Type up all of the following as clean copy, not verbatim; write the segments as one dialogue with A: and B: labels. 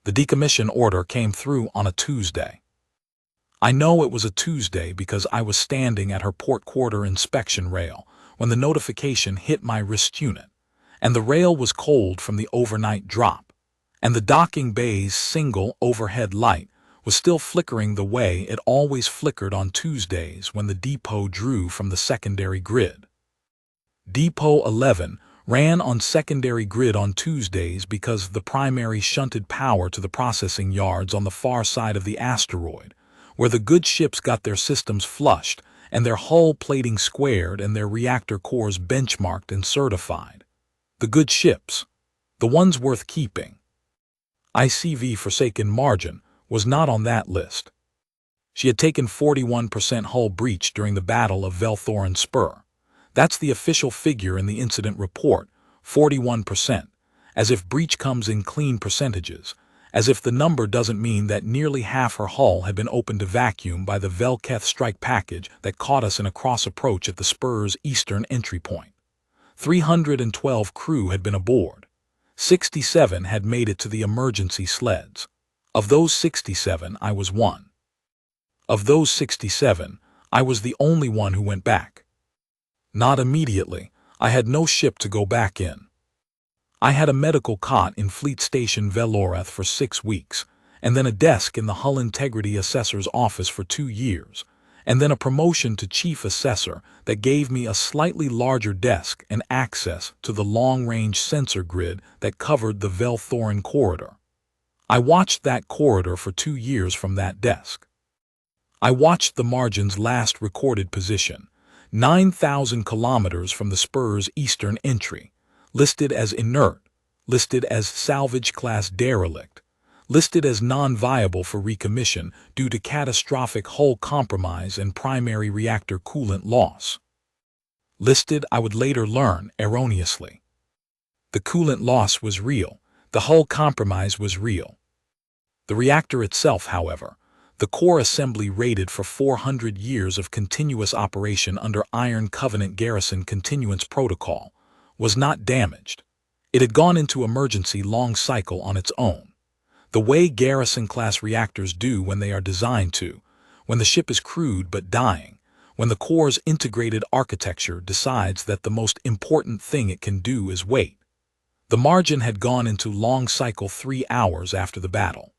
A: The decommission order came through on a Tuesday. I know it was a Tuesday because I was standing at her port quarter inspection rail when the notification hit my wrist unit, and the rail was cold from the overnight drop, and the docking bay's single overhead light was still flickering the way it always flickered on Tuesdays when the depot drew from the secondary grid. Depot 11 ran on secondary grid on Tuesdays because the primary shunted power to the processing yards on the far side of the asteroid, where the good ships got their systems flushed and their hull plating squared and their reactor cores benchmarked and certified. The good ships, the ones worth keeping. ICV Forsaken Margin was not on that list. She had taken 41% hull breach during the Battle of Vel-Thoren Spur. That's the official figure in the incident report, 41%, as if breach comes in clean percentages, as if the number doesn't mean that nearly half her hull had been opened to vacuum by the Vel-Keth strike package that caught us in a cross approach at the Spur's eastern entry point. 312 crew had been aboard. 67 had made it to the emergency sleds. Of those 67, I was one. Of those 67, I was the only one who went back. Not immediately. I had no ship to go back in. I had a medical cot in Fleet Station Vel-Thoren for 6 weeks, and then a desk in the Hull Integrity Assessor's office for 2 years, and then a promotion to Chief Assessor that gave me a slightly larger desk and access to the long-range sensor grid that covered the Vel-Thoren corridor. I watched that corridor for 2 years from that desk. I watched the margin's last recorded position, 9,000 kilometers from the Spur's eastern entry, listed as inert, listed as salvage-class derelict, listed as non-viable for recommission due to catastrophic hull compromise and primary reactor coolant loss. Listed, I would later learn, erroneously. The coolant loss was real. The hull compromise was real. The reactor itself, however, the core assembly rated for 400 years of continuous operation under Iron Covenant Garrison Continuance Protocol, was not damaged. It had gone into emergency long cycle on its own, the way Garrison-class reactors do when they are designed to, when the ship is crewed but dying, when the core's integrated architecture decides that the most important thing it can do is wait. The margin had gone into long cycle 3 hours after the battle.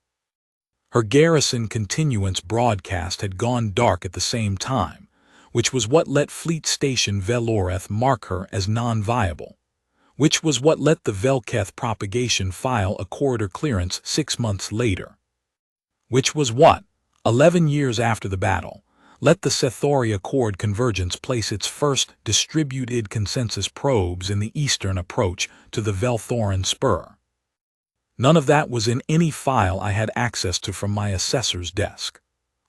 A: Her Garrison Continuance broadcast had gone dark at the same time, which was what let Fleet Station Vel-Thoren mark her as non-viable, which was what let the Vel-Keth propagation file a corridor clearance 6 months later, which was what, 11 years after the battle, let the Cethoria Accord Convergence place its first distributed consensus probes in the eastern approach to the Vel-Thoren Spur. None of that was in any file I had access to from my assessor's desk.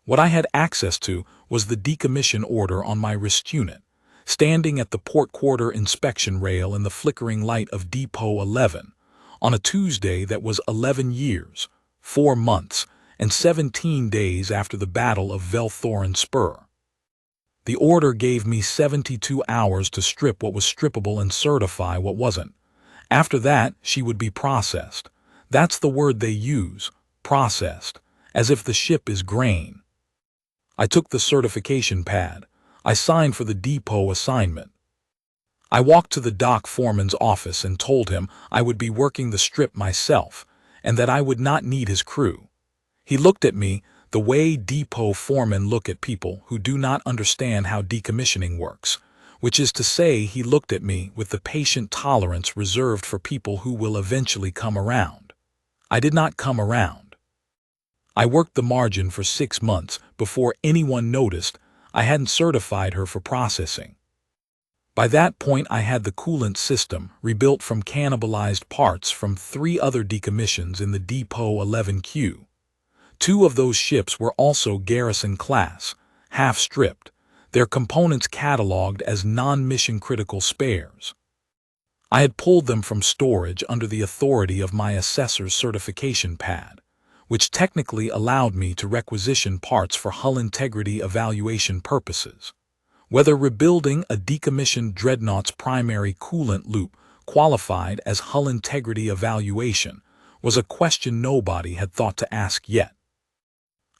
A: What I had access to was the decommission order on my wrist unit, standing at the port quarter inspection rail in the flickering light of Depot 11, on a Tuesday that was 11 years, 4 months, and 17 days after the Battle of Vel-Thoren Spur. The order gave me 72 hours to strip what was strippable and certify what wasn't. After that, she would be processed. That's the word they use, processed, as if the ship is grain. I took the certification pad. I signed for the depot assignment. I walked to the dock foreman's office and told him I would be working the strip myself and that I would not need his crew. He looked at me the way depot foremen look at people who do not understand how decommissioning works, which is to say he looked at me with the patient tolerance reserved for people who will eventually come around. I did not come around. I worked the margin for 6 months before anyone noticed I hadn't certified her for processing. By that point I had the coolant system rebuilt from cannibalized parts from 3 other decommissions in the Depot 11Q. 2 of those ships were also Garrison class, half-stripped, their components cataloged as non-mission critical spares. I had pulled them from storage under the authority of my assessor's certification pad, which technically allowed me to requisition parts for hull integrity evaluation purposes. Whether rebuilding a decommissioned dreadnought's primary coolant loop qualified as hull integrity evaluation was a question nobody had thought to ask yet.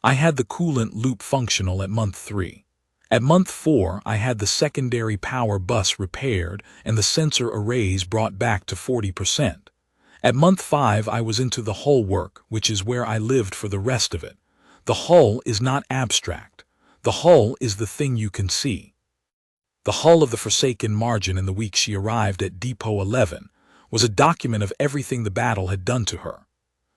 A: I had the coolant loop functional at month 3. At month 4, I had the secondary power bus repaired and the sensor arrays brought back to 40%. At month 5, I was into the hull work, which is where I lived for the rest of it. The hull is not abstract. The hull is the thing you can see. The hull of the Forsaken Margin in the week she arrived at Depot 11 was a document of everything the battle had done to her.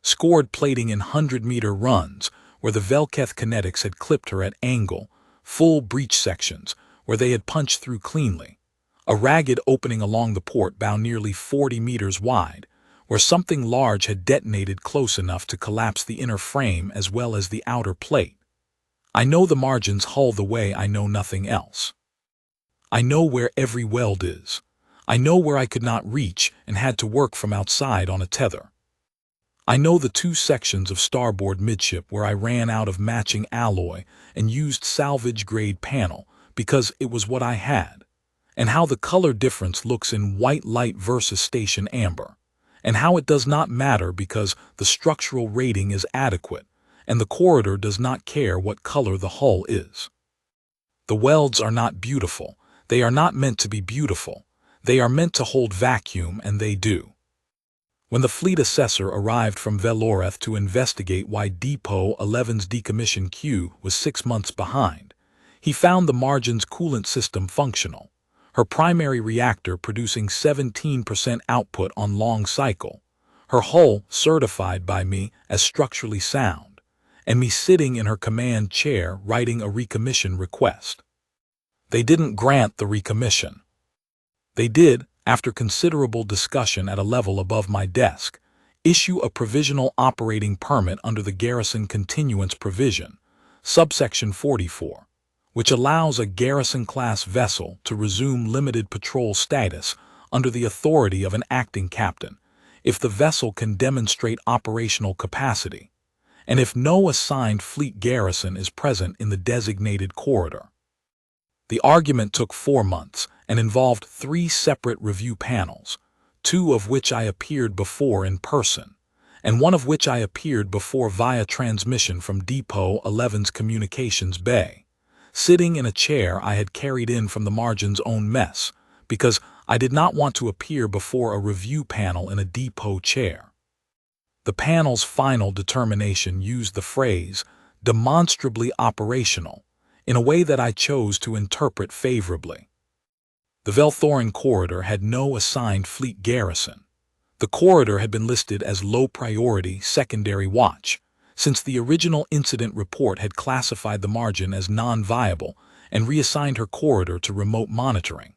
A: Scored plating in 100-meter runs, where the Velketh kinetics had clipped her at angle, full breach sections, where they had punched through cleanly, a ragged opening along the port bow nearly 40 meters wide, where something large had detonated close enough to collapse the inner frame as well as the outer plate. I know the Margin's hull the way I know nothing else. I know where every weld is. I know where I could not reach and had to work from outside on a tether. I know the 2 sections of starboard midship where I ran out of matching alloy and used salvage grade panel because it was what I had, and how the color difference looks in white light versus station amber, and how it does not matter because the structural rating is adequate and the corridor does not care what color the hull is. The welds are not beautiful. They are not meant to be beautiful. They are meant to hold vacuum, and they do. When the fleet assessor arrived from Vel-Thoren to investigate why Depot 11's decommission queue was 6 months behind, he found the Margin's coolant system functional, her primary reactor producing 17% output on long cycle, her hull certified by me as structurally sound, and me sitting in her command chair writing a recommission request. They didn't grant the recommission. They did, after considerable discussion at a level above my desk, issue a provisional operating permit under the Garrison Continuance Provision, subsection 44, which allows a garrison-class vessel to resume limited patrol status under the authority of an acting captain, if the vessel can demonstrate operational capacity, and if no assigned fleet garrison is present in the designated corridor. The argument took 4 months and involved 3 separate review panels, 2 of which I appeared before in person, and 1 of which I appeared before via transmission from Depot 11's communications bay, sitting in a chair I had carried in from the Margin's own mess, because I did not want to appear before a review panel in a depot chair. The panel's final determination used the phrase, demonstrably operational, in a way that I chose to interpret favorably. The Vel-Thoren corridor had no assigned fleet garrison. The corridor had been listed as low-priority secondary watch, since the original incident report had classified the Margin as non-viable and reassigned her corridor to remote monitoring.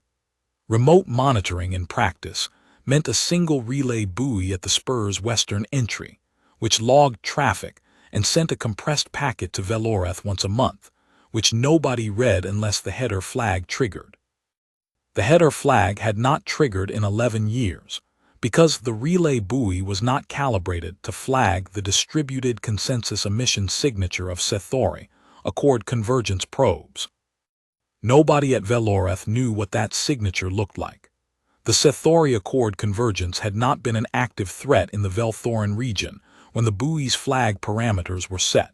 A: Remote monitoring in practice meant a single relay buoy at the spur's western entry, which logged traffic and sent a compressed packet to Vel-Thoren once a month, which nobody read unless the header flag triggered. The header flag had not triggered in 11 years, because the relay buoy was not calibrated to flag the distributed consensus emission signature of Scifi Accord convergence probes. Nobody at Vel-Thoren knew what that signature looked like. The Scifi Accord convergence had not been an active threat in the Vel-Thoren region when the buoy's flag parameters were set.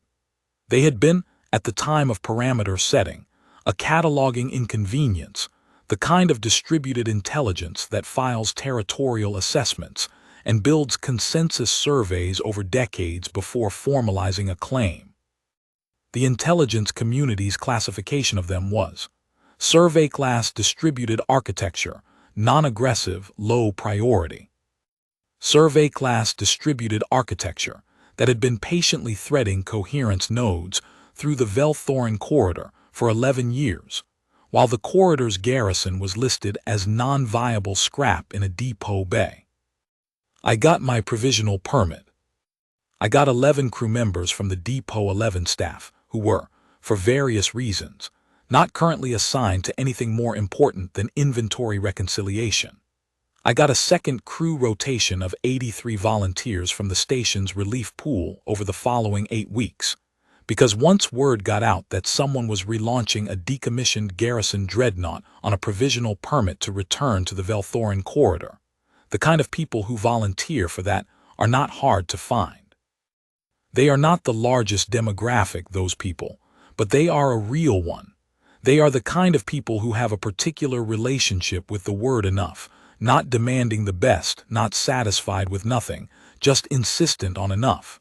A: They had been, at the time of parameter setting, a cataloging inconvenience, the kind of distributed intelligence that files territorial assessments and builds consensus surveys over decades before formalizing a claim. The intelligence community's classification of them was survey class distributed architecture, non-aggressive, low priority. Survey class distributed architecture that had been patiently threading coherence nodes through the Vel-Thoren corridor for 11 years, while the corridor's garrison was listed as non-viable scrap in a depot bay. I got my provisional permit. I got 11 crew members from the Depot 11 staff who were, for various reasons, not currently assigned to anything more important than inventory reconciliation. I got a second crew rotation of 83 volunteers from the station's relief pool over the following 8 weeks, because once word got out that someone was relaunching a decommissioned garrison dreadnought on a provisional permit to return to the Vel-Thoren corridor, the kind of people who volunteer for that are not hard to find. They are not the largest demographic, those people, but they are a real one. They are the kind of people who have a particular relationship with the word enough, not demanding the best, not satisfied with nothing, just insistent on enough.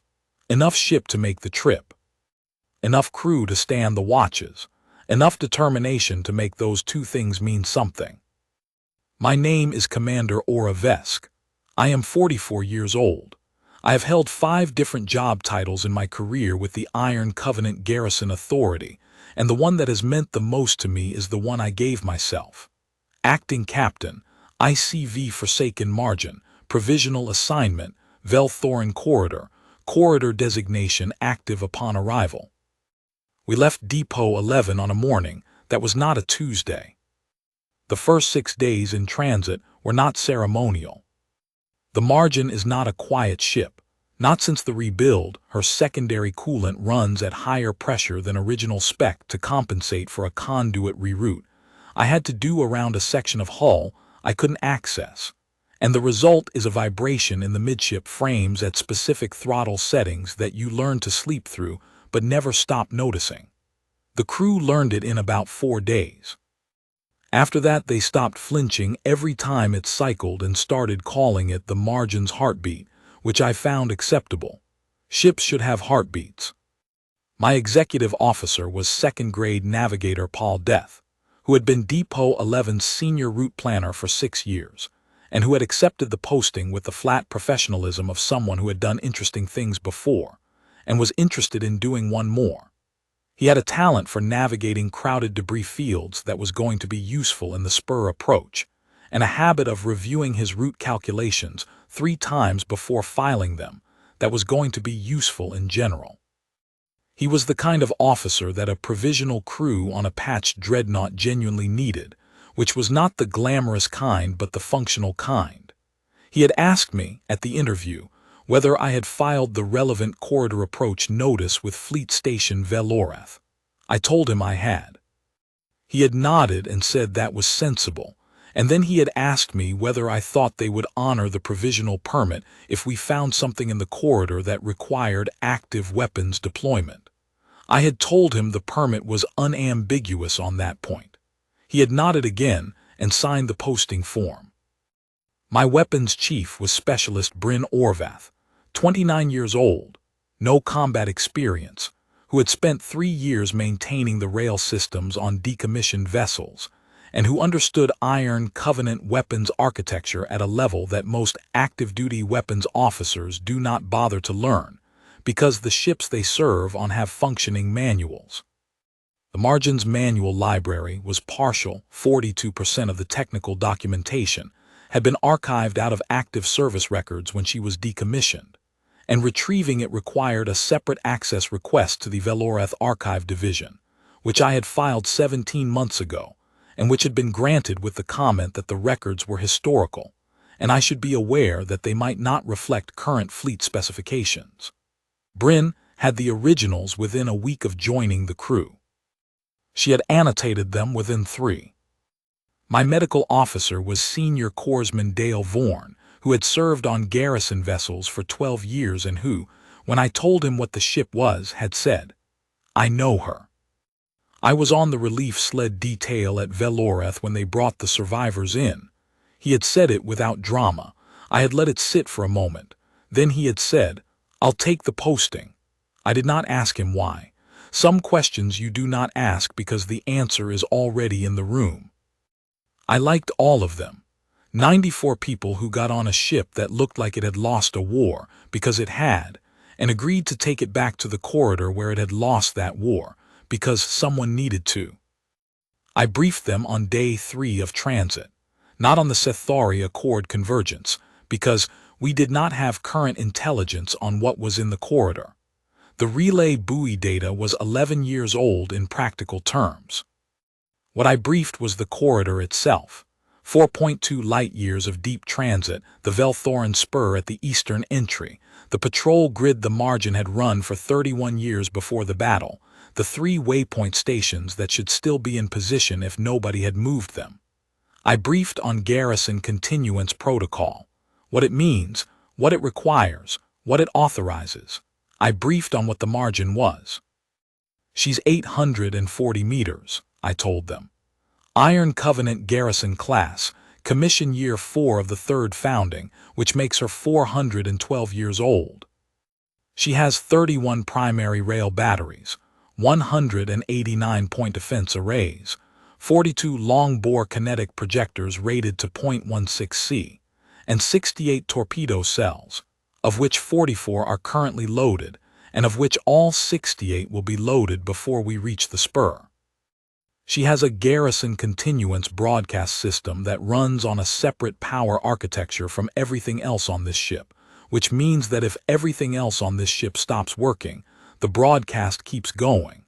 A: Enough ship to make the trip. Enough crew to stand the watches. Enough determination to make those two things mean something. My name is Commander Oravesk. I am 44 years old. I have held 5 different job titles in my career with the Iron Covenant Garrison Authority, and the one that has meant the most to me is the one I gave myself. Acting Captain, ICV Forsaken Margin, Provisional Assignment, Vel-Thoren Corridor designation active upon arrival. We left Depot 11 on a morning that was not a Tuesday. The first 6 days in transit were not ceremonial. The Margin is not a quiet ship. Not since the rebuild, her secondary coolant runs at higher pressure than original spec to compensate for a conduit reroute. I had to do around a section of hull I couldn't access, and the result is a vibration in the midship frames at specific throttle settings that you learn to sleep through but never stop noticing. The crew learned it in about 4 days. After that, they stopped flinching every time it cycled and started calling it the Margin's heartbeat, which I found acceptable. Ships should have heartbeats. My executive officer was second-grade navigator Paul Death, who had been Depot 11's senior route planner for 6 years, and who had accepted the posting with the flat professionalism of someone who had done interesting things before, and was interested in doing one more. He had a talent for navigating crowded debris fields that was going to be useful in the spur approach, and a habit of reviewing his route calculations 3 times before filing them that was going to be useful in general. He was the kind of officer that a provisional crew on a patched dreadnought genuinely needed, which was not the glamorous kind but the functional kind. He had asked me, at the interview, whether I had filed the relevant corridor approach notice with Fleet Station Vel-Thoren. I told him I had. He had nodded and said that was sensible, and then he had asked me whether I thought they would honor the provisional permit if we found something in the corridor that required active weapons deployment. I had told him the permit was unambiguous on that point. He had nodded again and signed the posting form. My weapons chief was Specialist Bryn Orvath, 29 years old, no combat experience, who had spent 3 years maintaining the rail systems on decommissioned vessels, and who understood Iron Covenant weapons architecture at a level that most active-duty weapons officers do not bother to learn, because the ships they serve on have functioning manuals. The Margin's manual library was partial. 42% of the technical documentation had been archived out of active service records when she was decommissioned, and retrieving it required a separate access request to the Vel-Thoren Archive Division, which I had filed 17 months ago, and which had been granted with the comment that the records were historical, and I should be aware that they might not reflect current fleet specifications. Bryn had the originals within a week of joining the crew. She had annotated them within 3. My medical officer was Senior Corpsman Vel-Thoren, who had served on garrison vessels for 12 years and who, when I told him what the ship was, had said, "I know her." I was on the relief sled detail at Vel-Thoren when they brought the survivors in. He had said it without drama. I had let it sit for a moment. Then he had said, "I'll take the posting." I did not ask him why. Some questions you do not ask because the answer is already in the room. I liked all of them. 94 people who got on a ship that looked like it had lost a war, because it had, and agreed to take it back to the corridor where it had lost that war, because someone needed to. I briefed them on day 3 of transit, not on the Centauri Accord convergence, because we did not have current intelligence on what was in the corridor. The relay buoy data was 11 years old in practical terms. What I briefed was the corridor itself. 4.2 light-years of deep transit, the Vel-Thoren spur at the eastern entry, the patrol grid the Margin had run for 31 years before the battle, the 3 waypoint stations that should still be in position if nobody had moved them. I briefed on garrison continuance protocol, what it means, what it requires, what it authorizes. I briefed on what the margin was. She's 840 meters, I told them. Iron Covenant Garrison Class, Commission Year 4 of the Third Founding, which makes her 412 years old. She has 31 primary rail batteries, 189 point defense arrays, 42 long-bore kinetic projectors rated to .16C, and 68 torpedo cells, of which 44 are currently loaded, and of which all 68 will be loaded before we reach the spur. She has a garrison continuance broadcast system that runs on a separate power architecture from everything else on this ship, which means that if everything else on this ship stops working, the broadcast keeps going.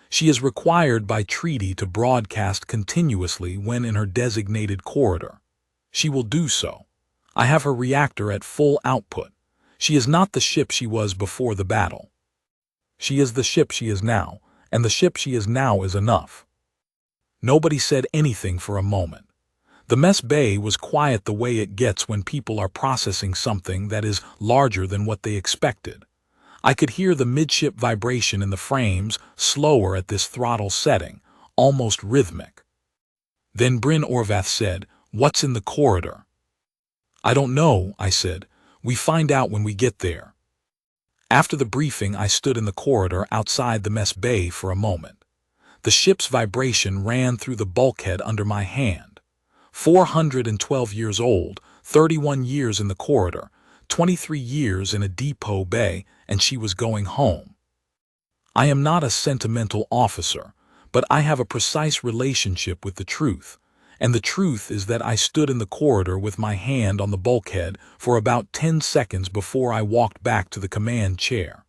A: She is required by treaty to broadcast continuously when in her designated corridor. She will do so. I have her reactor at full output. She is not the ship she was before the battle. She is the ship she is now, and the ship she is now is enough. Nobody said anything for a moment. The mess bay was quiet the way it gets when people are processing something that is larger than what they expected. I could hear the midship vibration in the frames, slower at this throttle setting, almost rhythmic. Then Bryn Orvath said, "What's in the corridor?" "I don't know," I said. "We find out when we get there." After the briefing, I stood in the corridor outside the mess bay for a moment. The ship's vibration ran through the bulkhead under my hand. 412 years old, 31 years in the corridor, 23 years in a depot bay, and she was going home. I am not a sentimental officer, but I have a precise relationship with the truth, and the truth is that I stood in the corridor with my hand on the bulkhead for about 10 seconds before I walked back to the command chair.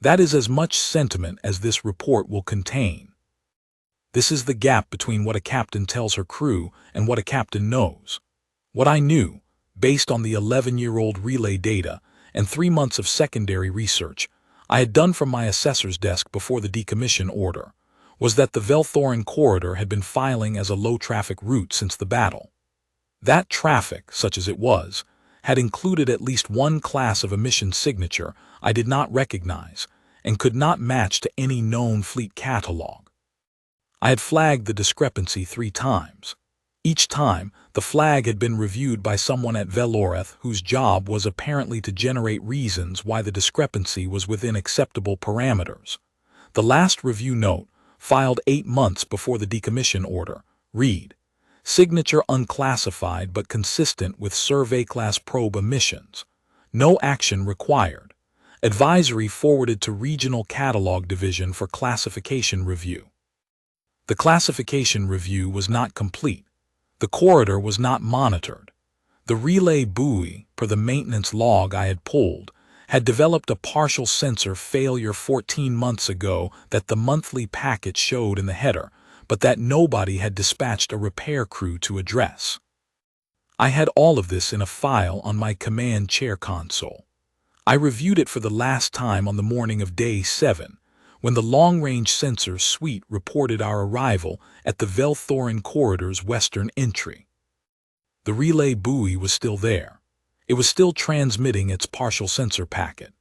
A: That is as much sentiment as this report will contain. This is the gap between what a captain tells her crew and what a captain knows. What I knew, based on the 11-year-old relay data and 3 months of secondary research I had done from my assessor's desk before the decommission order, was that the Vel-Thoren corridor had been filing as a low-traffic route since the battle. That traffic, such as it was, had included at least one class of emission signature I did not recognize and could not match to any known fleet catalog. I had flagged the discrepancy 3 times. Each time, the flag had been reviewed by someone at Vel-Thoren whose job was apparently to generate reasons why the discrepancy was within acceptable parameters. The last review note, filed 8 months before the decommission order, read, "Signature unclassified but consistent with survey-class probe emissions. No action required. Advisory forwarded to Regional Catalog Division for classification review." The classification review was not complete. The corridor was not monitored. The relay buoy, per the maintenance log I had pulled, had developed a partial sensor failure 14 months ago that the monthly packet showed in the header, but that nobody had dispatched a repair crew to address. I had all of this in a file on my command chair console. I reviewed it for the last time on the morning of Day 7, when the long-range sensor suite reported our arrival at the Vel-Thoren corridor's western entry. The relay buoy was still there. It was still transmitting its partial sensor packet.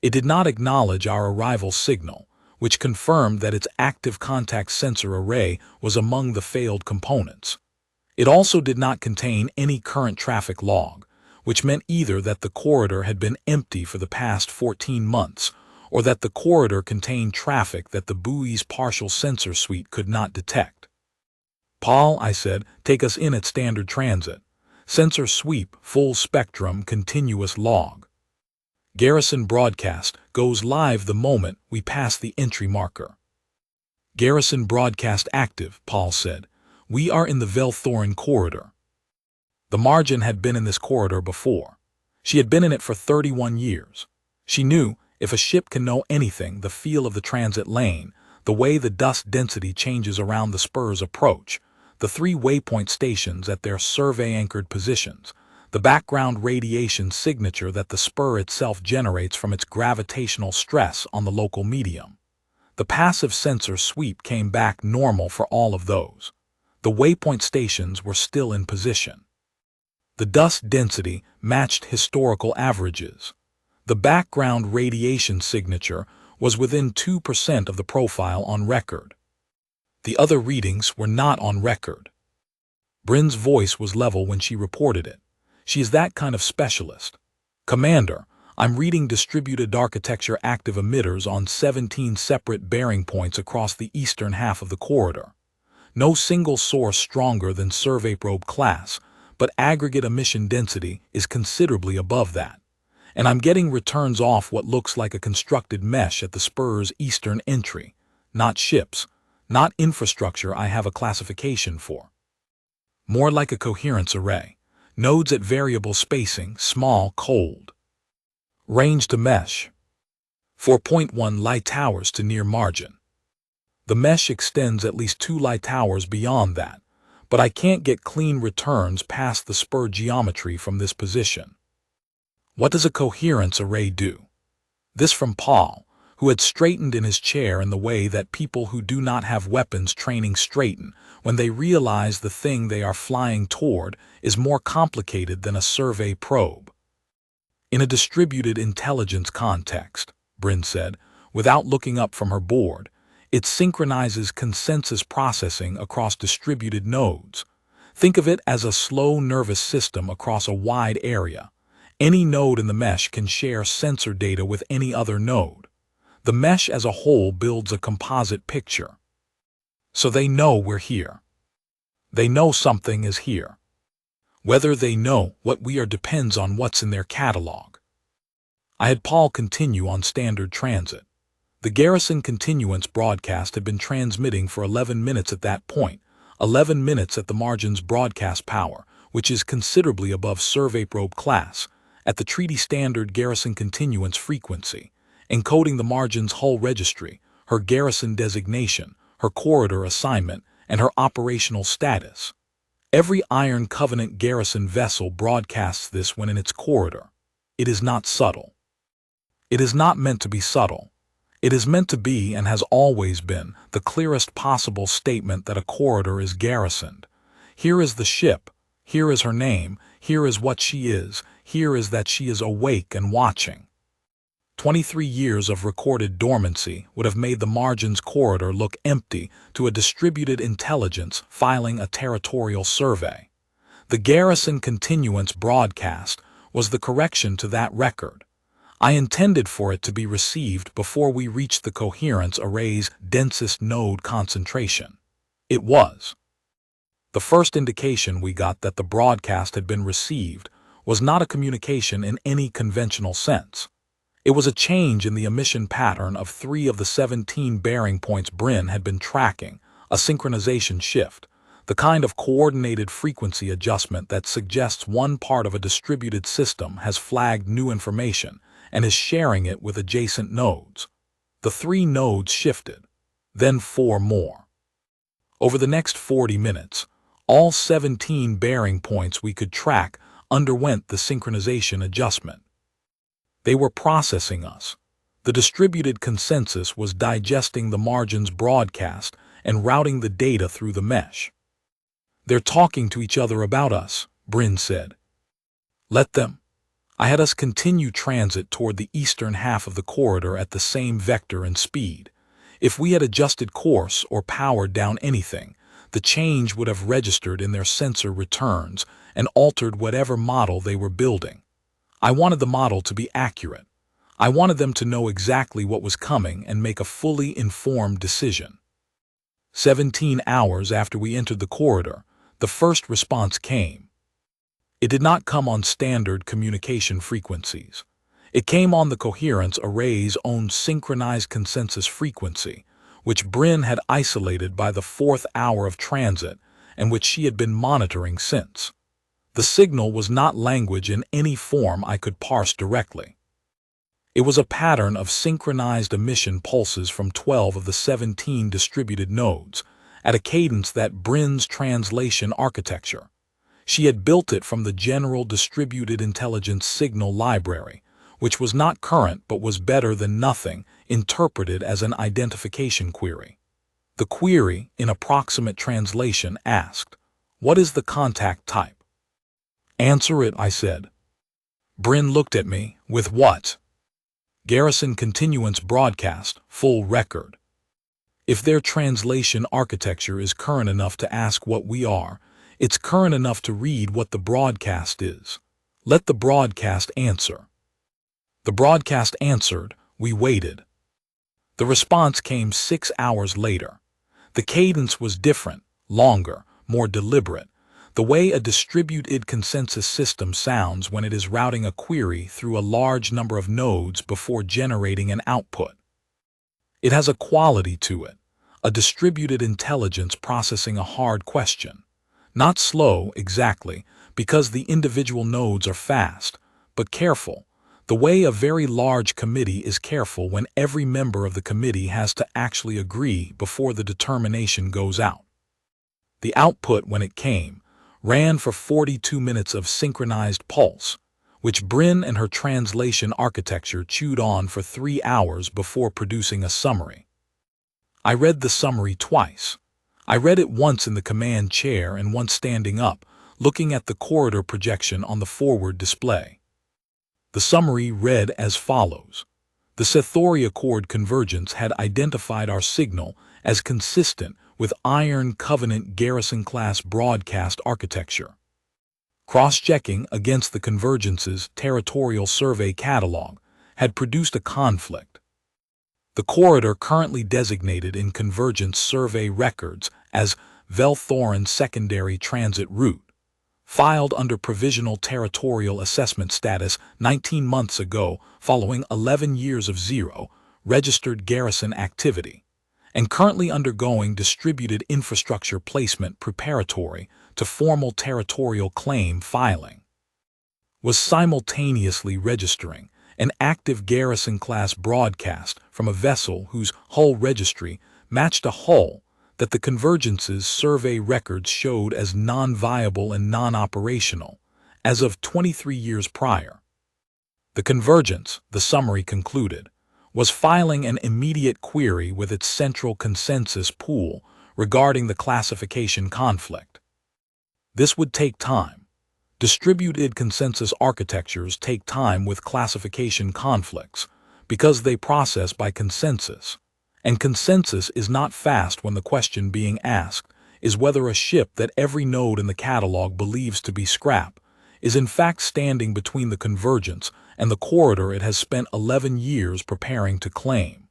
A: It did not acknowledge our arrival signal, which confirmed that its active contact sensor array was among the failed components. It also did not contain any current traffic log, which meant either that the corridor had been empty for the past 14 months or that the corridor contained traffic that the buoy's partial sensor suite could not detect. "Paul," I said, "take us in at standard transit. Sensor sweep, full spectrum, continuous log. Garrison broadcast goes live the moment we pass the entry marker." "Garrison broadcast active," Paul said. "We are in the Vel-Thoren corridor." The Margin had been in this corridor before. She had been in it for 31 years. She knew, if a ship can know anything, the feel of the transit lane, the way the dust density changes around the spur's approach, the 3 waypoint stations at their survey-anchored positions, the background radiation signature that the spur itself generates from its gravitational stress on the local medium. The passive sensor sweep came back normal for all of those. The waypoint stations were still in position. The dust density matched historical averages. The background radiation signature was within 2% of the profile on record. The other readings were not on record. Bryn's voice was level when she reported it. She is that kind of specialist. Commander, I'm reading distributed architecture active emitters on 17 separate bearing points across the eastern half of the corridor. No single source stronger than survey probe class, but aggregate emission density is considerably above that. And I'm getting returns off what looks like a constructed mesh at the spur's eastern entry. Not ships, not infrastructure I have a classification for. More like a coherence array. Nodes at variable spacing, small, cold. Range to mesh. 4.1 light towers to near margin. The mesh extends at least 2 light towers beyond that, but I can't get clean returns past the spur geometry from this position. What does a coherence array do? This from Paul, who had straightened in his chair in the way that people who do not have weapons training straighten when they realize the thing they are flying toward is more complicated than a survey probe. In a distributed intelligence context, Bryn said, without looking up from her board, it synchronizes consensus processing across distributed nodes. Think of it as a slow nervous system across a wide area. Any node in the mesh can share sensor data with any other node. The mesh as a whole builds a composite picture. So they know we're here. They know something is here. Whether they know what we are depends on what's in their catalog. I had Paul continue on standard transit. The garrison continuance broadcast had been transmitting for 11 minutes at that point, 11 minutes at the margin's broadcast power, which is considerably above survey probe class, at the treaty standard garrison continuance frequency, encoding the margin's hull registry, her garrison designation, her corridor assignment, and her operational status. Every Iron Covenant garrison vessel broadcasts this when in its corridor. It is not subtle. It is not meant to be subtle. It is meant to be and has always been the clearest possible statement that a corridor is garrisoned. Here is the ship. Here is her name. Here is what she is. Here is that she is awake and watching. 23 years of recorded dormancy would have made the margin's corridor look empty to a distributed intelligence filing a territorial survey. The garrison continuance broadcast was the correction to that record. I intended for it to be received before we reached the coherence array's densest node concentration. It was. The first indication we got that the broadcast had been received was not a communication in any conventional sense. It was a change in the emission pattern of 3 of the 17 bearing points Bryn had been tracking, a synchronization shift, the kind of coordinated frequency adjustment that suggests one part of a distributed system has flagged new information and is sharing it with adjacent nodes. The 3 nodes shifted, then 4 more. Over the next 40 minutes, all 17 bearing points we could track underwent the synchronization adjustment. They were processing us. The distributed consensus was digesting the margin's broadcast and routing the data through the mesh. They're talking to each other about us, Bryn said. Let them. I had us continue transit toward the eastern half of the corridor at the same vector and speed. If we had adjusted course or powered down anything, the change would have registered in their sensor returns and altered whatever model they were building. I wanted the model to be accurate. I wanted them to know exactly what was coming and make a fully informed decision. 17 hours after we entered the corridor, the first response came. It did not come on standard communication frequencies. It came on the coherence array's own synchronized consensus frequency, which Bryn had isolated by the 4th hour of transit and which she had been monitoring since. The signal was not language in any form I could parse directly. It was a pattern of synchronized emission pulses from 12 of the 17 distributed nodes, at a cadence that Bryn's translation architecture. She had built it from the general distributed intelligence signal library, which was not current but was better than nothing, interpreted as an identification query. The query, in approximate translation, asked, "What is the contact type?" Answer it, I said. Bryn looked at me. With what? Garrison Continuance Broadcast, full record. If their translation architecture is current enough to ask what we are, it's current enough to read what the broadcast is. Let the broadcast answer. The broadcast answered. We waited. The response came 6 hours later. The cadence was different, longer, more deliberate, the way a distributed consensus system sounds when it is routing a query through a large number of nodes before generating an output. It has a quality to it, a distributed intelligence processing a hard question. Not slow, exactly, because the individual nodes are fast, but careful, the way a very large committee is careful when every member of the committee has to actually agree before the determination goes out. The output, when it came, ran for 42 minutes of synchronized pulse, which Bryn and her translation architecture chewed on for 3 hours before producing a summary. I read the summary twice. I read it once in the command chair and once standing up, looking at the corridor projection on the forward display. The summary read as follows. The Scythoria Accord Convergence had identified our signal as consistent with Iron Covenant Garrison-class broadcast architecture. Cross-checking against the Convergence's territorial survey catalog had produced a conflict. The corridor currently designated in Convergence survey records as Vel-Thoren Secondary Transit Route, filed under Provisional Territorial Assessment Status 19 months ago following 11 years of zero registered garrison activity, and currently undergoing distributed infrastructure placement preparatory to formal territorial claim filing, was simultaneously registering an active garrison-class broadcast from a vessel whose hull registry matched a hull that the Convergence's survey records showed as non-viable and non-operational as of 23 years prior. The Convergence, the summary concluded, was filing an immediate query with its central consensus pool regarding the classification conflict. This would take time. Distributed consensus architectures take time with classification conflicts because they process by consensus, and consensus is not fast when the question being asked is whether a ship that every node in the catalog believes to be scrap is in fact standing between the Convergence and the corridor it has spent 11 years preparing to claim.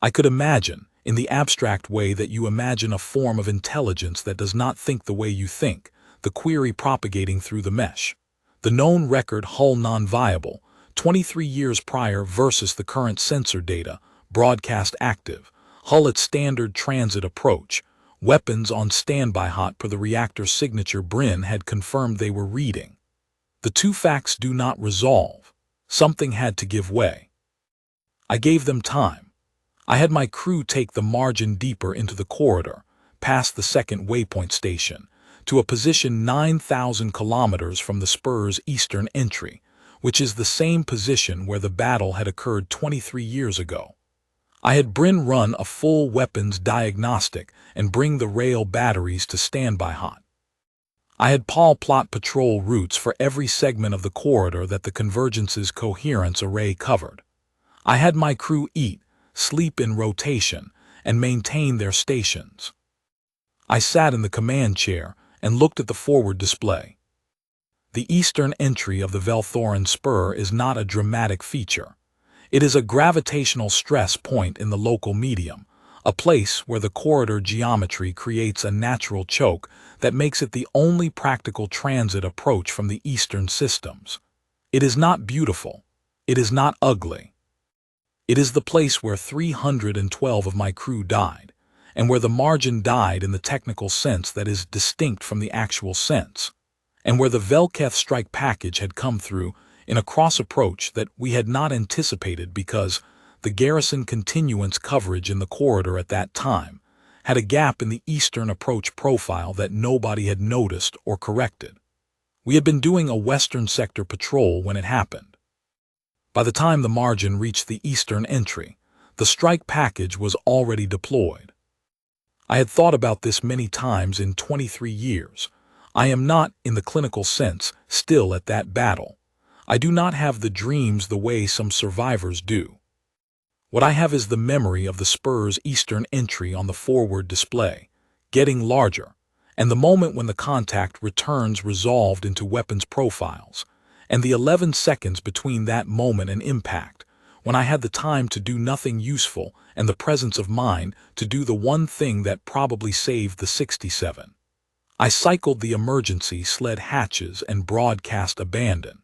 A: I could imagine, in the abstract way that you imagine a form of intelligence that does not think the way you think, the query propagating through the mesh. The known record hull non-viable, 23 years prior versus the current sensor data, broadcast active, hull at standard transit approach, weapons on standby hot per the reactor signature Bryn had confirmed they were reading. The two facts do not resolve. Something had to give way. I gave them time. I had my crew take the margin deeper into the corridor, past the second waypoint station, to a position 9,000 kilometers from the spur's eastern entry, which is the same position where the battle had occurred 23 years ago. I had Bryn run a full weapons diagnostic and bring the rail batteries to standby hot. I had Paul plot patrol routes for every segment of the corridor that the Convergence's coherence array covered. I had my crew eat, sleep in rotation, and maintain their stations. I sat in the command chair and looked at the forward display. The eastern entry of the Vel-Thoren spur is not a dramatic feature. It is a gravitational stress point in the local medium, a place where the corridor geometry creates a natural choke that makes it the only practical transit approach from the eastern systems. It is not beautiful. It is not ugly. It is the place where 312 of my crew died, and where the margin died in the technical sense that is distinct from the actual sense, and where the Velketh strike package had come through in a cross approach that we had not anticipated because the garrison continuance coverage in the corridor at that time had a gap in the eastern approach profile that nobody had noticed or corrected. We had been doing a western sector patrol when it happened. By the time the margin reached the eastern entry, the strike package was already deployed. I had thought about this many times in 23 years, I am not, in the clinical sense, still at that battle. I do not have the dreams the way some survivors do. What I have is the memory of the Spurs' Eastern entry on the forward display, getting larger, and the moment when the contact returns resolved into weapons profiles, and the 11 seconds between that moment and impact, when I had the time to do nothing useful and the presence of mind to do the one thing that probably saved the 67. I cycled the emergency sled hatches and broadcast abandon.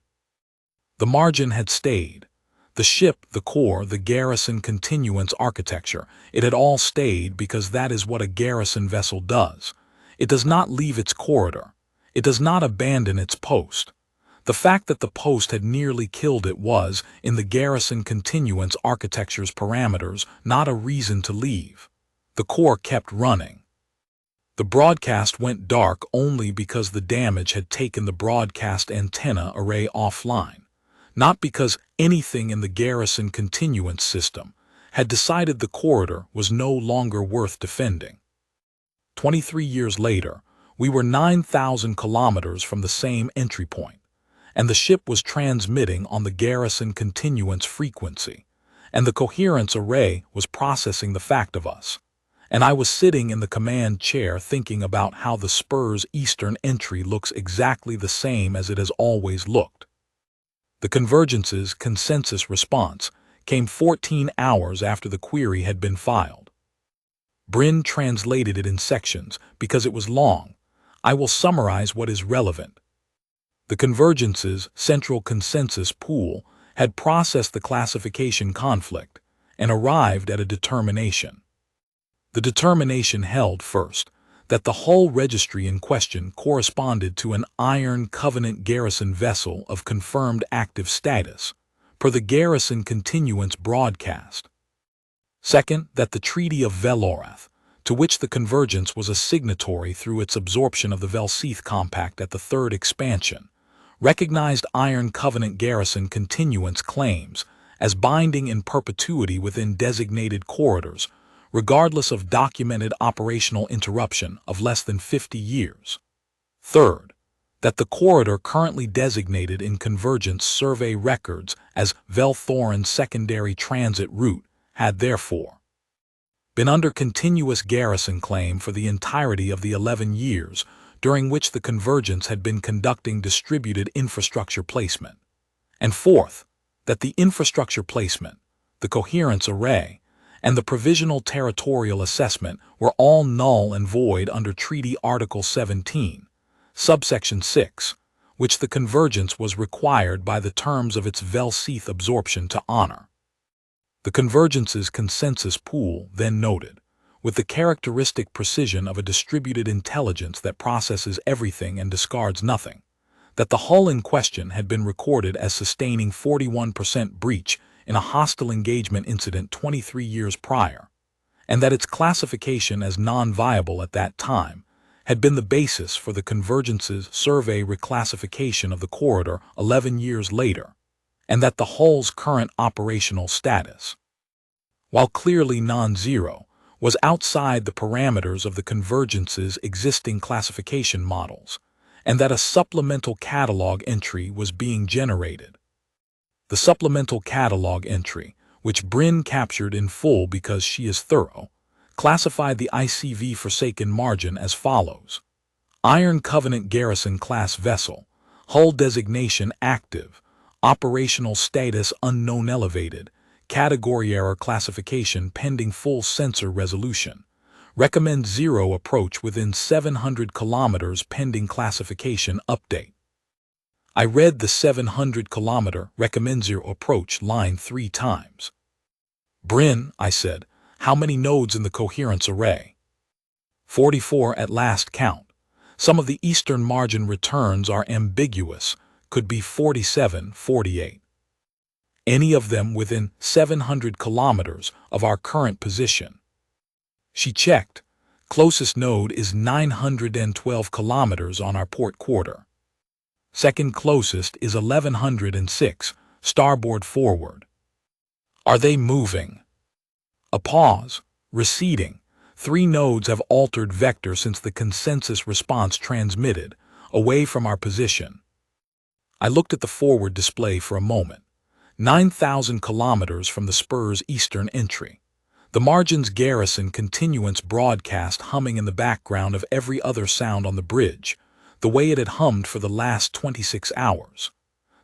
A: The margin had stayed. The ship, the core, the garrison continuance architecture, it had all stayed because that is what a garrison vessel does. It does not leave its corridor. It does not abandon its post. The fact that the post had nearly killed it was, in the garrison continuance architecture's parameters, not a reason to leave. The core kept running. The broadcast went dark only because the damage had taken the broadcast antenna array offline, not because anything in the garrison continuance system had decided the corridor was no longer worth defending. 23 years later, we were 9,000 kilometers from the same entry point, and the ship was transmitting on the garrison continuance frequency, and the coherence array was processing the fact of us. And I was sitting in the command chair thinking about how the Spurs' Eastern entry looks exactly the same as it has always looked. The Convergence's consensus response came 14 hours after the query had been filed. Bryn translated it in sections because it was long. I will summarize what is relevant. The Convergence's central consensus pool had processed the classification conflict and arrived at a determination. The determination held, first, that the hull registry in question corresponded to an Iron Covenant garrison vessel of confirmed active status, per the garrison continuance broadcast. Second, that the Treaty of Vel-Thoren, to which the Convergence was a signatory through its absorption of the Vel-Seath Compact at the third expansion, recognized Iron Covenant garrison continuance claims as binding in perpetuity within designated corridors, regardless of documented operational interruption of less than 50 years. Third, that the corridor currently designated in Convergence survey records as Vel-Thoren's secondary transit route had therefore been under continuous garrison claim for the entirety of the 11 years during which the Convergence had been conducting distributed infrastructure placement. And fourth, that the infrastructure placement, the coherence array, and the provisional territorial assessment were all null and void under Treaty Article 17, subsection 6, which the Convergence was required by the terms of its Vel-Seath absorption to honor. The Convergence's consensus pool then noted, with the characteristic precision of a distributed intelligence that processes everything and discards nothing, that the hull in question had been recorded as sustaining 41% breach in a hostile engagement incident 23 years prior, and that its classification as non-viable at that time had been the basis for the Convergence's survey reclassification of the corridor 11 years later, and that the hull's current operational status, while clearly non-zero, was outside the parameters of the Convergence's existing classification models, and that a supplemental catalog entry was being generated. The supplemental catalog entry, which Bryn captured in full because she is thorough, classified the ICV Forsaken margin as follows: Iron Covenant garrison class vessel, hull designation active, operational status unknown elevated, category error classification pending full sensor resolution, recommend zero approach within 700 kilometers pending classification update. I read the 700-kilometer recommend zero approach line 3 times. Bryn, I said, how many nodes in the coherence array? 44 at last count. Some of the eastern margin returns are ambiguous, could be 47, 48. Any of them within 700 kilometers of our current position. She checked. Closest node is 912 kilometers on our port quarter. Second closest is 1106, starboard forward. Are they moving? A pause. Receding. 3 nodes have altered vector since the consensus response transmitted, away from our position. I looked at the forward display for a moment. 9,000 kilometers from the spur's eastern entry. The margin's garrison continuance broadcast humming in the background of every other sound on the bridge, the way it had hummed for the last 26 hours.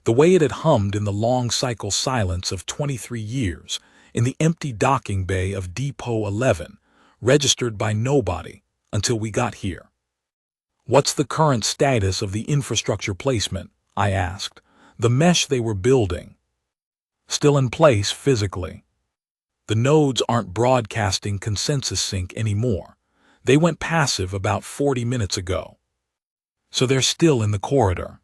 A: The way it had hummed in the long cycle silence of 23 years, in the empty docking bay of Depot 11, registered by nobody, until we got here. "What's the current status of the infrastructure placement?" I asked. "The mesh they were building." "Still in place physically. The nodes aren't broadcasting consensus sync anymore. They went passive about 40 minutes ago. So they're still in the corridor.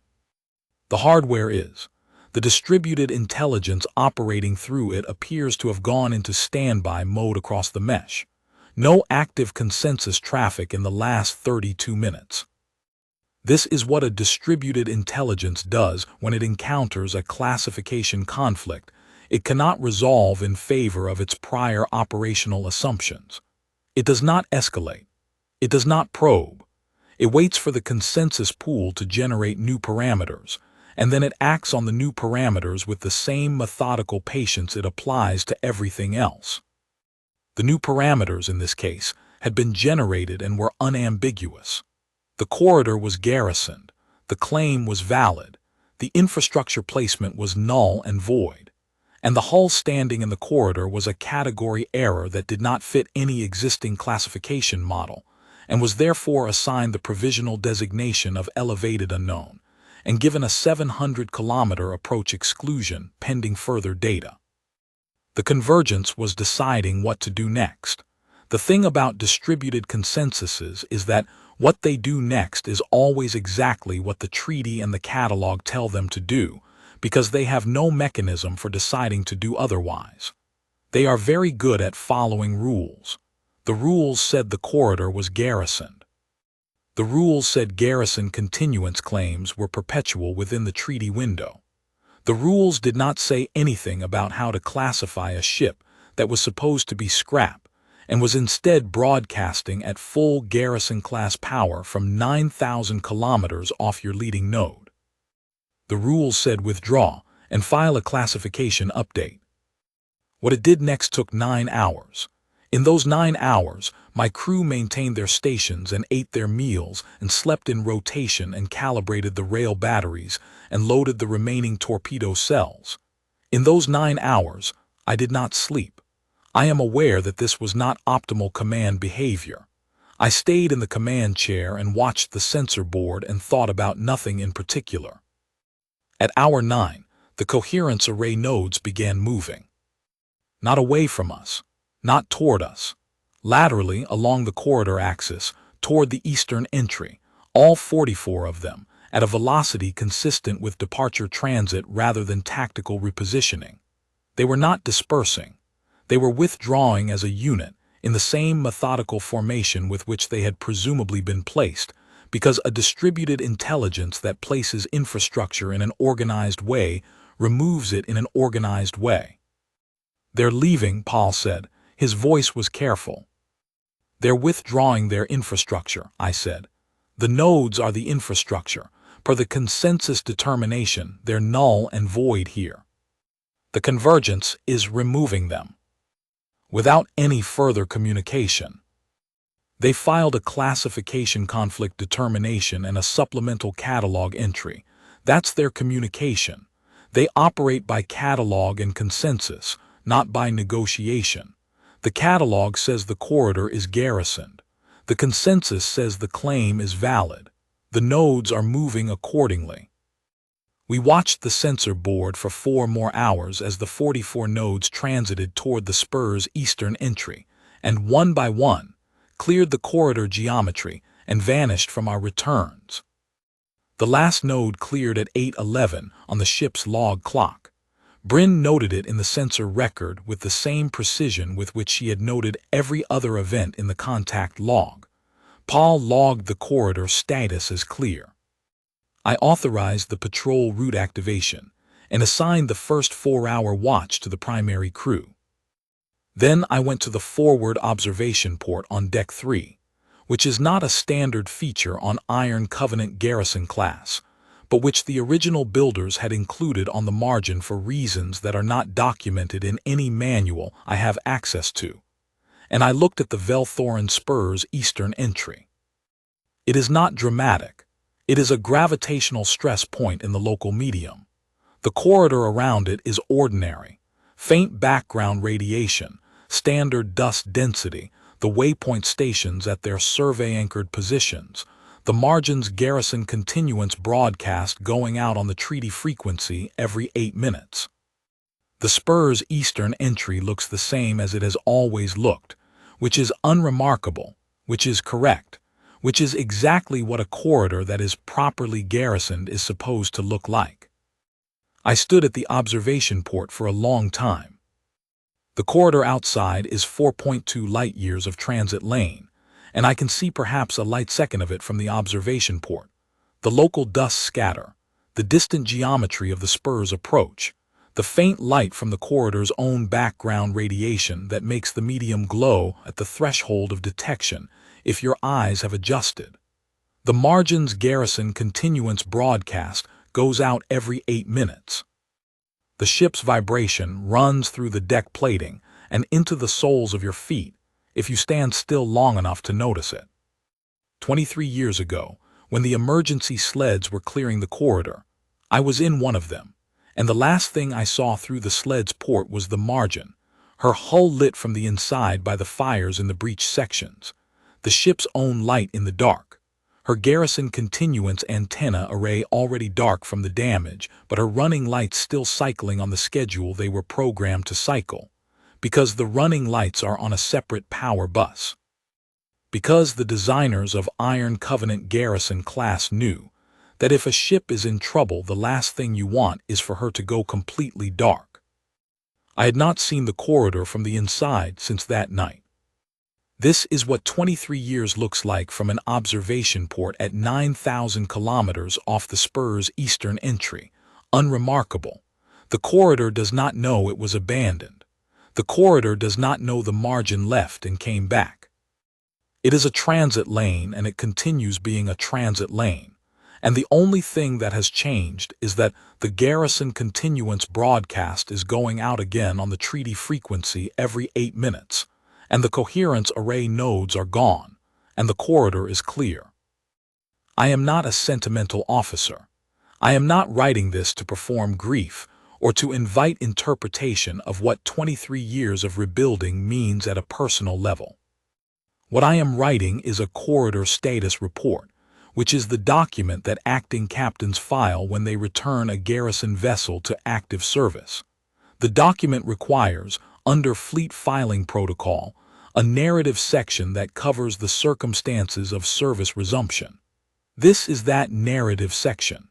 A: The hardware is. The distributed intelligence operating through it appears to have gone into standby mode across the mesh. No active consensus traffic in the last 32 minutes. This is what a distributed intelligence does when it encounters a classification conflict. It cannot resolve in favor of its prior operational assumptions. It does not escalate. It does not probe. It waits for the consensus pool to generate new parameters, and then it acts on the new parameters with the same methodical patience it applies to everything else. The new parameters, in this case, had been generated and were unambiguous. The corridor was garrisoned. The claim was valid. The infrastructure placement was null and void. And the hull standing in the corridor was a category error that did not fit any existing classification model, and was therefore assigned the provisional designation of elevated unknown, and given a 700-kilometer approach exclusion pending further data. The convergence was deciding what to do next. The thing about distributed consensuses is that what they do next is always exactly what the treaty and the catalog tell them to do, because they have no mechanism for deciding to do otherwise. They are very good at following rules. The rules said the corridor was garrisoned. The rules said garrison continuance claims were perpetual within the treaty window. The rules did not say anything about how to classify a ship that was supposed to be scrap and was instead broadcasting at full garrison-class power from 9,000 kilometers off your leading node. The rules said withdraw and file a classification update. What it did next took 9 hours. In those 9 hours, my crew maintained their stations and ate their meals and slept in rotation and calibrated the rail batteries and loaded the remaining torpedo cells. In those 9 hours, I did not sleep. I am aware that this was not optimal command behavior. I stayed in the command chair and watched the sensor board and thought about nothing in particular. At hour 9, the coherence array nodes began moving. Not away from us, not toward us. Laterally along the corridor axis, toward the eastern entry, all 44 of them, at a velocity consistent with departure transit rather than tactical repositioning. They were not dispersing. They were withdrawing as a unit, in the same methodical formation with which they had presumably been placed, because a distributed intelligence that places infrastructure in an organized way removes it in an organized way. "They're leaving," Paul said. His voice was careful. "They're withdrawing their infrastructure," I said. "The nodes are the infrastructure. Per the consensus determination, they're null and void here. The convergence is removing them." Without any further communication. They filed a classification conflict determination and a supplemental catalog entry. That's their communication. They operate by catalog and consensus, not by negotiation. The catalog says the corridor is garrisoned. The consensus says the claim is valid. The nodes are moving accordingly. We watched the sensor board for 4 more hours as the 44 nodes transited toward the spur's eastern entry, and one by one, cleared the corridor geometry and vanished from our returns. The last node cleared at 8:11 on the ship's log clock. Bryn noted it in the sensor record with the same precision with which she had noted every other event in the contact log. Paul logged the corridor status as clear. I authorized the patrol route activation and assigned the first 4-hour watch to the primary crew. Then I went to the forward observation port on Deck 3, which is not a standard feature on Iron Covenant garrison class, but which the original builders had included on the margin for reasons that are not documented in any manual I have access to. And I looked at the Vel-Thoren spur's eastern entry. It is not dramatic. It is a gravitational stress point in the local medium. The corridor around it is ordinary. Faint background radiation, standard dust density, the waypoint stations at their survey-anchored positions, the margin's garrison continuance broadcast going out on the treaty frequency every 8 minutes. The spur's eastern entry looks the same as it has always looked, which is unremarkable, which is correct, which is exactly what a corridor that is properly garrisoned is supposed to look like. I stood at the observation port for a long time. The corridor outside is 4.2 light-years of transit lane, and I can see perhaps a light second of it from the observation port. The local dust scatter, the distant geometry of the spur's approach, the faint light from the corridor's own background radiation that makes the medium glow at the threshold of detection if your eyes have adjusted. The margin's garrison continuance broadcast goes out every 8 minutes. The ship's vibration runs through the deck plating and into the soles of your feet if you stand still long enough to notice it. 23 years ago, when the emergency sleds were clearing the corridor, I was in one of them, and the last thing I saw through the sled's port was the margin, her hull lit from the inside by the fires in the breech sections, the ship's own light in the dark, her garrison continuance antenna array already dark from the damage, but her running lights still cycling on the schedule they were programmed to cycle, because the running lights are on a separate power bus. Because the designers of Iron Covenant garrison class knew that if a ship is in trouble, the last thing you want is for her to go completely dark. I had not seen the corridor from the inside since that night. This is what 23 years looks like from an observation port at 9,000 kilometers off the spur's eastern entry. Unremarkable. The corridor does not know it was abandoned. The corridor does not know the margin left and came back. It is a transit lane, and it continues being a transit lane. And the only thing that has changed is that the garrison continuance broadcast is going out again on the treaty frequency every 8 minutes, and the coherence array nodes are gone, and the corridor is clear. I am not a sentimental officer. I am not writing this to perform grief or to invite interpretation of what 23 years of rebuilding means at a personal level. What I am writing is a corridor status report, which is the document that acting captains file when they return a garrison vessel to active service. The document requires, under Fleet Filing Protocol, a narrative section that covers the circumstances of service resumption. This is that narrative section.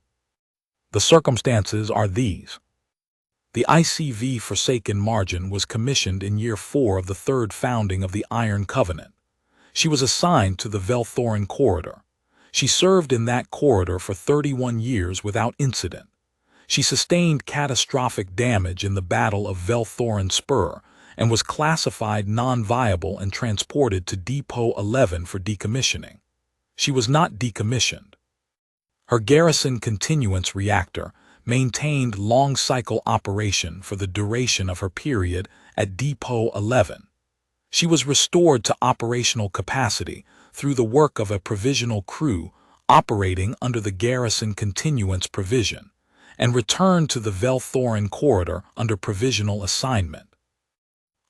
A: The circumstances are these. The ICV Forsaken Margin was commissioned in year 4 of the third founding of the Iron Covenant. She was assigned to the Vel-Thoren corridor. She served in that corridor for 31 years without incident. She sustained catastrophic damage in the Battle of Vel-Thoren Spur and was classified non-viable and transported to Depot 11 for decommissioning. She was not decommissioned. Her garrison continuance reactor maintained long-cycle operation for the duration of her period at Depot 11. She was restored to operational capacity through the work of a provisional crew operating under the garrison continuance provision, and returned to the Vel-Thoren corridor under provisional assignment.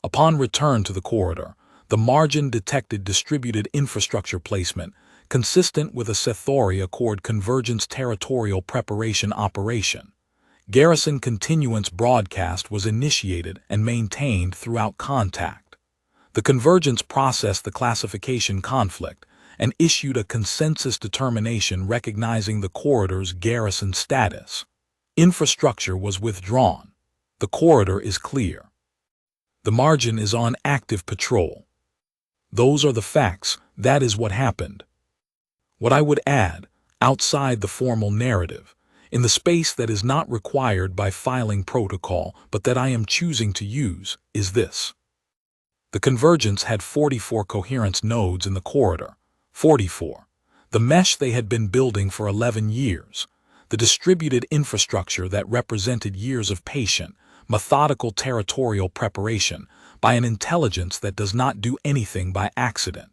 A: Upon return to the corridor, the margin detected distributed infrastructure placement consistent with a Cethori Accord Convergence Territorial Preparation Operation. Garrison continuance broadcast was initiated and maintained throughout contact. The convergence processed the classification conflict and issued a consensus determination recognizing the corridor's garrison status. Infrastructure was withdrawn. The corridor is clear. The margin is on active patrol. Those are the facts. That is what happened. What I would add, outside the formal narrative, in the space that is not required by filing protocol but that I am choosing to use, is this. The convergence had 44 coherence nodes in the corridor, 44. The mesh they had been building for 11 years. The distributed infrastructure that represented years of patient, methodical territorial preparation by an intelligence that does not do anything by accident.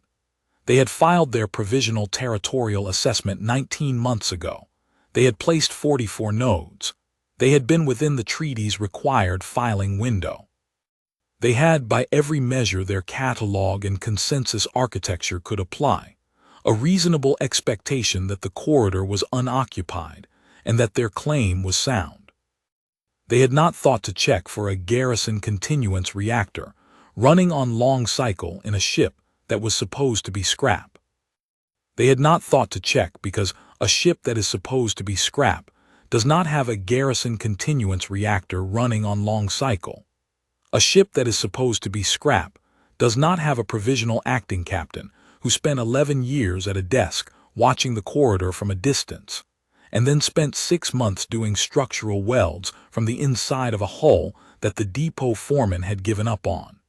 A: They had filed their provisional territorial assessment 19 months ago. They had placed 44 nodes. They had been within the treaty's required filing window. They had, by every measure their catalog and consensus architecture could apply, a reasonable expectation that the corridor was unoccupied and that their claim was sound. They had not thought to check for a garrison continuance reactor running on long cycle in a ship that was supposed to be scrap. They had not thought to check because a ship that is supposed to be scrap does not have a garrison continuance reactor running on long cycle. A ship that is supposed to be scrap does not have a provisional acting captain who spent 11 years at a desk watching the corridor from a distance, and then spent 6 months doing structural welds from the inside of a hull that the depot foreman had given up on.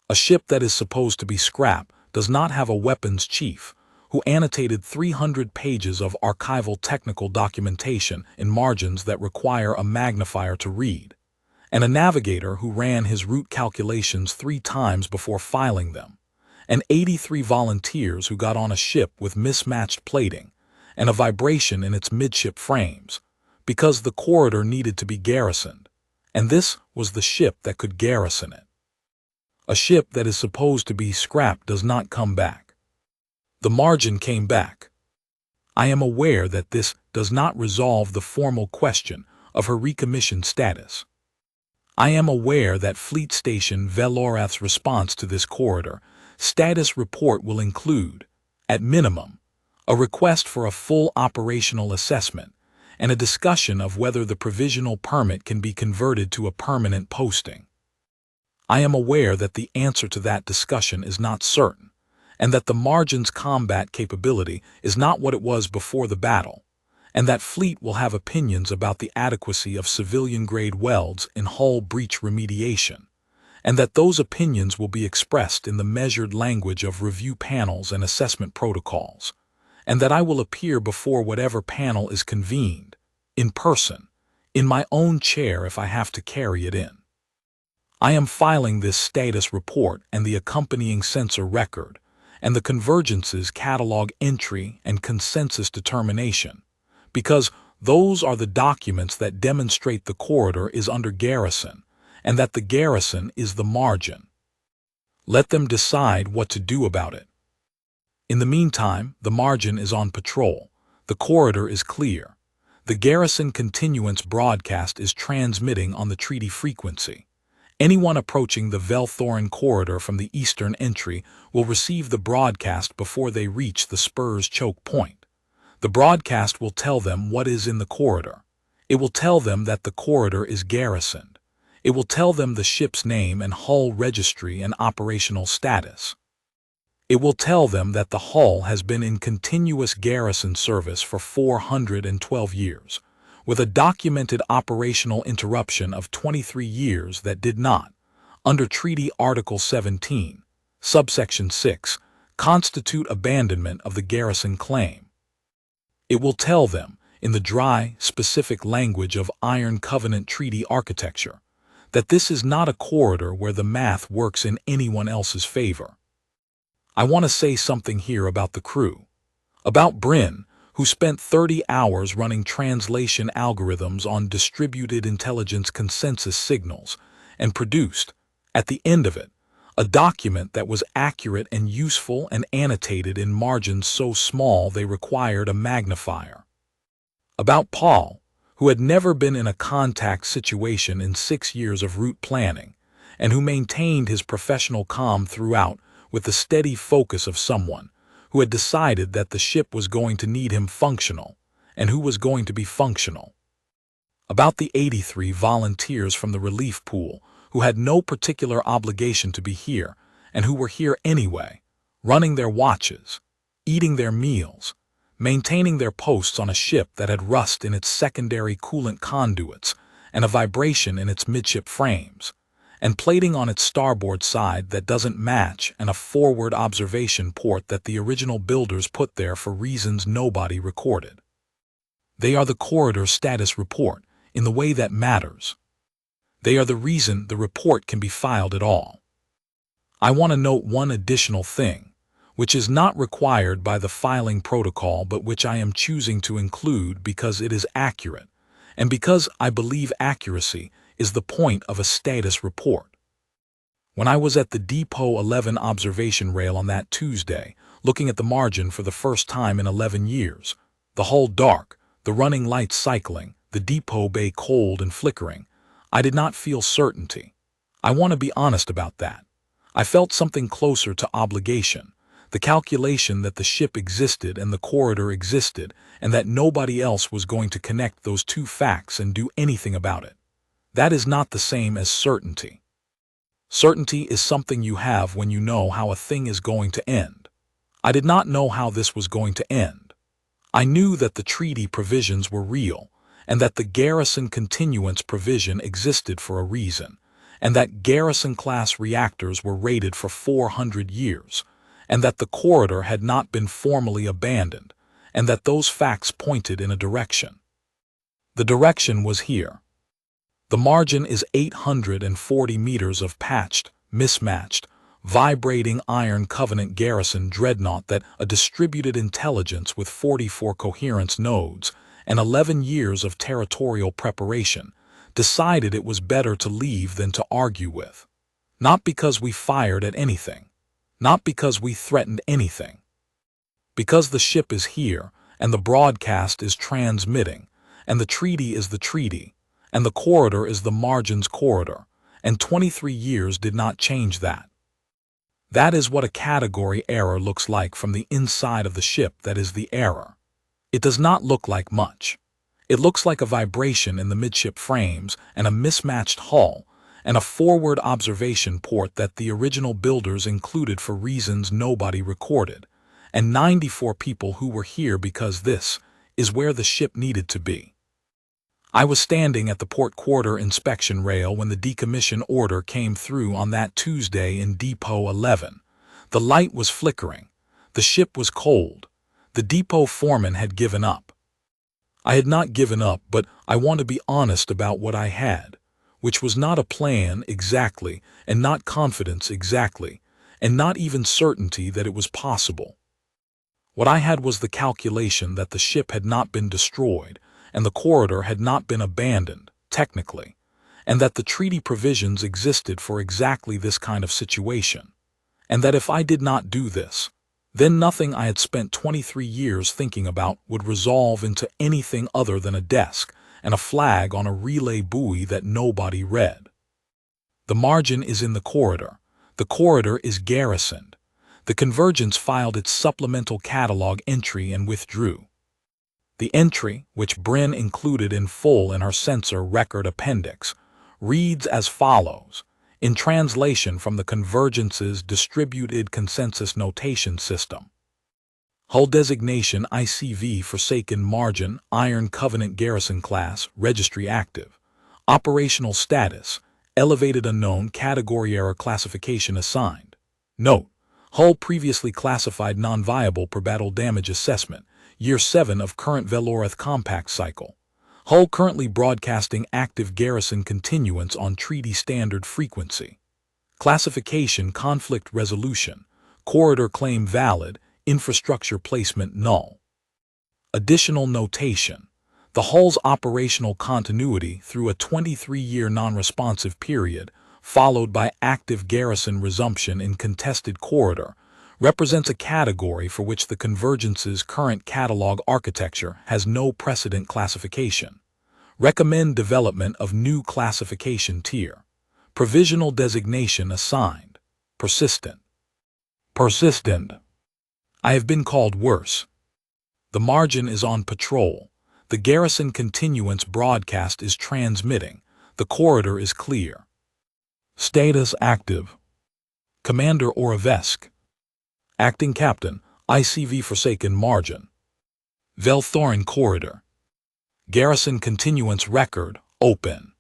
A: A ship that is supposed to be scrap does not have a weapons chief who annotated 300 pages of archival technical documentation in margins that require a magnifier to read, and a navigator who ran his route calculations 3 times before filing them, and 83 volunteers who got on a ship with mismatched plating and a vibration in its midship frames, because the corridor needed to be garrisoned, and this was the ship that could garrison it. A ship that is supposed to be scrap does not come back. The margin came back. I am aware that this does not resolve the formal question of her recommissioned status. I am aware that Fleet Station Vel-Thoren's response to this corridor status report will include, at minimum, a request for a full operational assessment and a discussion of whether the provisional permit can be converted to a permanent posting. I am aware that the answer to that discussion is not certain, and that the margin's combat capability is not what it was before the battle, and that Fleet will have opinions about the adequacy of civilian-grade welds in hull breach remediation, and that those opinions will be expressed in the measured language of review panels and assessment protocols, and that I will appear before whatever panel is convened, in person, in my own chair if I have to carry it in. I am filing this status report and the accompanying sensor record, and the convergences catalog entry and consensus determination, because those are the documents that demonstrate the corridor is under garrison, and that the garrison is the margin. Let them decide what to do about it. In the meantime, the margin is on patrol, the corridor is clear, the garrison continuance broadcast is transmitting on the treaty frequency. Anyone approaching the Vel-Thoren corridor from the eastern entry will receive the broadcast before they reach the spur's choke point. The broadcast will tell them what is in the corridor. It will tell them that the corridor is garrisoned. It will tell them the ship's name and hull registry and operational status. It will tell them that the hull has been in continuous garrison service for 412 years, with a documented operational interruption of 23 years that did not, under Treaty Article 17, subsection 6, constitute abandonment of the garrison claim. It will tell them, in the dry, specific language of Iron Covenant Treaty architecture, that this is not a corridor where the math works in anyone else's favor. I want to say something here about the crew, about Bryn, who spent 30 hours running translation algorithms on distributed intelligence consensus signals and produced, at the end of it, a document that was accurate and useful and annotated in margins so small they required a magnifier. About Paul, who had never been in a contact situation in 6 years of route planning, and who maintained his professional calm throughout with the steady focus of someone who had decided that the ship was going to need him functional, and who was going to be functional. About the 83 volunteers from the relief pool who had no particular obligation to be here, and who were here anyway, running their watches, eating their meals, maintaining their posts on a ship that had rust in its secondary coolant conduits and a vibration in its midship frames, and plating on its starboard side that doesn't match, and a forward observation port that the original builders put there for reasons nobody recorded. They are the corridor status report, in the way that matters. They are the reason the report can be filed at all. I want to note one additional thing, which is not required by the filing protocol but which I am choosing to include because it is accurate, and because I believe accuracy is the point of a status report. When I was at the Depot 11 observation rail on that Tuesday, looking at the margin for the first time in 11 years, the hull dark, the running lights cycling, the depot bay cold and flickering, I did not feel certainty. I want to be honest about that. I felt something closer to obligation, the calculation that the ship existed and the corridor existed, and that nobody else was going to connect those two facts and do anything about it. That is not the same as certainty. Certainty is something you have when you know how a thing is going to end. I did not know how this was going to end. I knew that the treaty provisions were real, and that the garrison continuance provision existed for a reason, and that garrison-class reactors were rated for 400 years, and that the corridor had not been formally abandoned, and that those facts pointed in a direction. The direction was here. The margin is 840 meters of patched, mismatched, vibrating Iron Covenant garrison dreadnought that a distributed intelligence with 44 coherence nodes and 11 years of territorial preparation decided it was better to leave than to argue with. Not because we fired at anything. Not because we threatened anything. Because the ship is here, and the broadcast is transmitting, and the treaty is the treaty, and the corridor is the margin's corridor, and 23 years did not change that. That is what a category error looks like from the inside of the ship. That is the error. It does not look like much. It looks like a vibration in the midship frames and a mismatched hull and a forward observation port that the original builders included for reasons nobody recorded, and 94 people who were here because this is where the ship needed to be. I was standing at the port quarter inspection rail when the decommission order came through on that Tuesday in Depot 11. The light was flickering. The ship was cold. The depot foreman had given up. I had not given up, but I want to be honest about what I had, which was not a plan exactly, and not confidence exactly, and not even certainty that it was possible. What I had was the calculation that the ship had not been destroyed, and the corridor had not been abandoned, technically, and that the treaty provisions existed for exactly this kind of situation, and that if I did not do this, then nothing I had spent 23 years thinking about would resolve into anything other than a desk and a flag on a relay buoy that nobody read. The margin is in the corridor. The corridor is garrisoned. The Convergence filed its supplemental catalog entry and withdrew. The entry, which Bryn included in full in her sensor record appendix, reads as follows, in translation from the Convergence's distributed consensus notation system. Hull designation ICV Forsaken Margin Iron Covenant Garrison Class Registry Active. Operational status Elevated Unknown Category Error Classification Assigned. Note, hull previously classified non-viable per battle damage assessment. Year 7 of current Vel-Thoren compact cycle. Hull currently broadcasting active garrison continuance on treaty standard frequency. Classification conflict resolution. Corridor claim valid. Infrastructure placement null. Additional notation. The hull's operational continuity through a 23-year non-responsive period, followed by active garrison resumption in contested corridor, represents a category for which the Convergence's current catalog architecture has no precedent classification. Recommend development of new classification tier. Provisional designation assigned. Persistent. Persistent. I have been called worse. The margin is on patrol. The garrison continuance broadcast is transmitting. The corridor is clear. Status active. Commander Orevesque. Acting Captain, ICV Forsaken Margin. Vel-Thoren Corridor. Garrison Continuance Record, open.